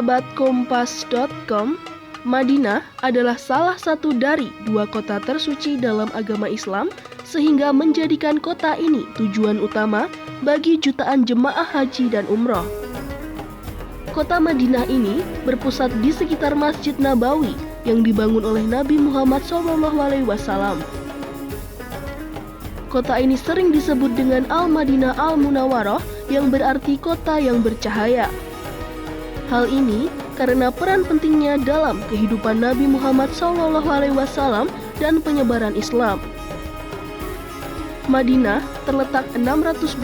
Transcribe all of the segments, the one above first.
sahabat Kompas.com, Madinah adalah salah satu dari dua kota tersuci dalam agama Islam, sehingga menjadikan kota ini tujuan utama bagi jutaan jemaah haji dan umroh. Kota Madinah ini berpusat di sekitar Masjid Nabawi yang dibangun oleh Nabi Muhammad SAW. Kota ini sering disebut dengan Al-Madinah Al-Munawwarah yang berarti kota yang bercahaya. Hal ini karena peran pentingnya dalam kehidupan Nabi Muhammad SAW dan penyebaran Islam. Madinah terletak 625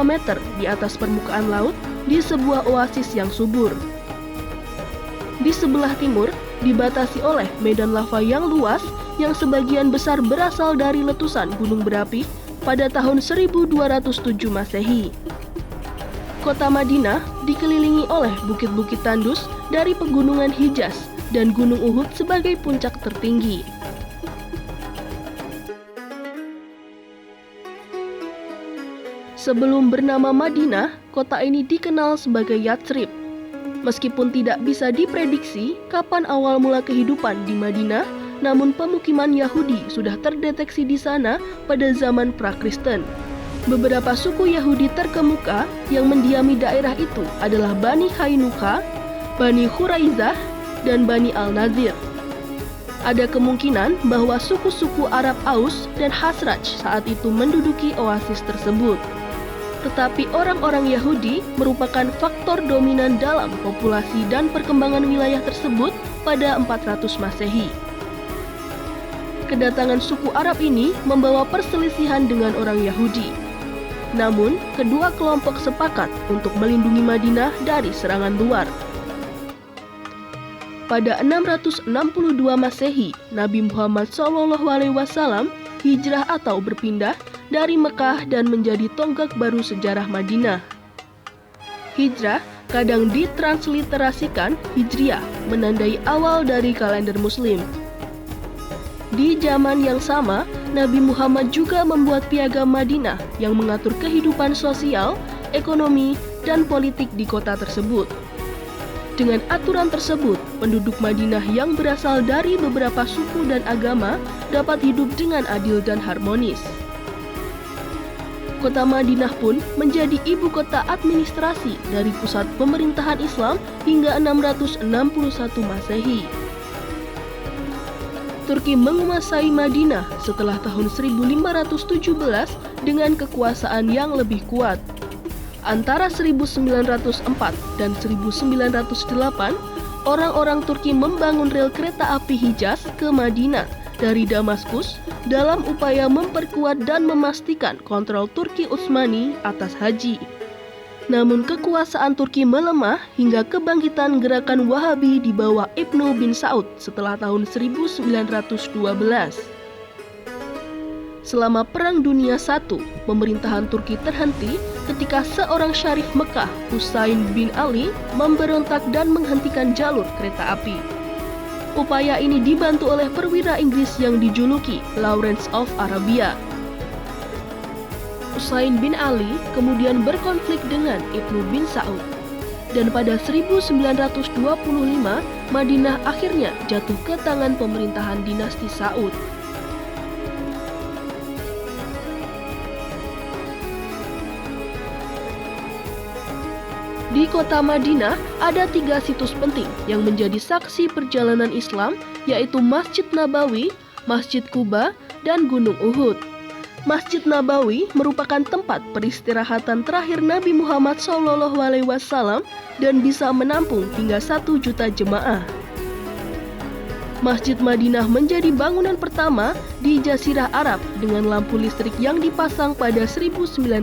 meter di atas permukaan laut di sebuah oasis yang subur. Di sebelah timur dibatasi oleh medan lava yang luas yang sebagian besar berasal dari letusan gunung berapi pada tahun 1207 Masehi. Kota Madinah dikelilingi oleh bukit-bukit tandus dari pegunungan Hijaz dan Gunung Uhud sebagai puncak tertinggi. Sebelum bernama Madinah, kota ini dikenal sebagai Yatsrib. Meskipun tidak bisa diprediksi kapan awal mula kehidupan di Madinah, namun pemukiman Yahudi sudah terdeteksi di sana pada zaman pra-Kristen. Beberapa suku Yahudi terkemuka yang mendiami daerah itu adalah Bani Hainuka, Bani Khuraizah, dan Bani Al-Nazir. Ada kemungkinan bahwa suku-suku Arab Aus dan Khazraj saat itu menduduki oasis tersebut. Tetapi orang-orang Yahudi merupakan faktor dominan dalam populasi dan perkembangan wilayah tersebut pada 400 Masehi. Kedatangan suku Arab ini membawa perselisihan dengan orang Yahudi. Namun, kedua kelompok sepakat untuk melindungi Madinah dari serangan luar. Pada 662 Masehi, Nabi Muhammad SAW hijrah atau berpindah dari Mekah dan menjadi tonggak baru sejarah Madinah. Hijrah kadang ditransliterasikan Hijriah, menandai awal dari kalender Muslim. Di zaman yang sama, Nabi Muhammad juga membuat piagam Madinah yang mengatur kehidupan sosial, ekonomi, dan politik di kota tersebut. Dengan aturan tersebut, penduduk Madinah yang berasal dari beberapa suku dan agama dapat hidup dengan adil dan harmonis. Kota Madinah pun menjadi ibu kota administrasi dari pusat pemerintahan Islam hingga 661 Masehi. Turki menguasai Madinah setelah tahun 1517 dengan kekuasaan yang lebih kuat. Antara 1904 dan 1908, orang-orang Turki membangun rel kereta api Hijaz ke Madinah dari Damaskus dalam upaya memperkuat dan memastikan kontrol Turki Utsmani atas haji. Namun kekuasaan Turki melemah hingga kebangkitan gerakan Wahabi di bawah Ibnu bin Saud setelah tahun 1912. Selama Perang Dunia I, pemerintahan Turki terhenti ketika seorang syarif Mekah, Husain bin Ali, memberontak dan menghentikan jalur kereta api. Upaya ini dibantu oleh perwira Inggris yang dijuluki Lawrence of Arabia. Husain bin Ali kemudian berkonflik dengan Ibnu bin Saud. Dan pada 1925, Madinah akhirnya jatuh ke tangan pemerintahan dinasti Saud. Di kota Madinah ada 3 situs penting yang menjadi saksi perjalanan Islam, yaitu Masjid Nabawi, Masjid Quba, dan Gunung Uhud. Masjid Nabawi merupakan tempat peristirahatan terakhir Nabi Muhammad SAW dan bisa menampung hingga 1 juta jemaah. Masjid Madinah menjadi bangunan pertama di Jazirah Arab dengan lampu listrik yang dipasang pada 1909.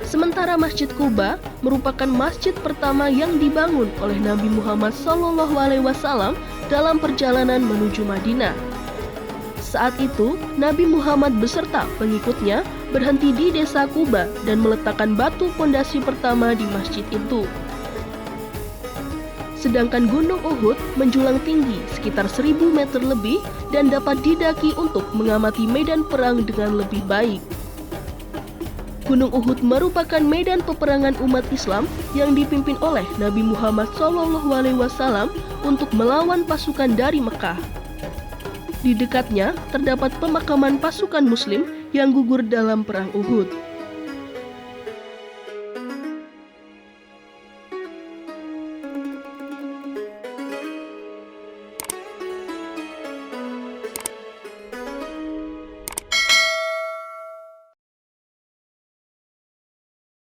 Sementara Masjid Quba merupakan masjid pertama yang dibangun oleh Nabi Muhammad SAW dalam perjalanan menuju Madinah. Saat itu, Nabi Muhammad beserta pengikutnya berhenti di desa Quba dan meletakkan batu pondasi pertama di masjid itu. Sedangkan Gunung Uhud menjulang tinggi sekitar 1000 meter lebih dan dapat didaki untuk mengamati medan perang dengan lebih baik. Gunung Uhud merupakan medan peperangan umat Islam yang dipimpin oleh Nabi Muhammad SAW untuk melawan pasukan dari Mekah. Di dekatnya terdapat pemakaman pasukan Muslim yang gugur dalam perang Uhud.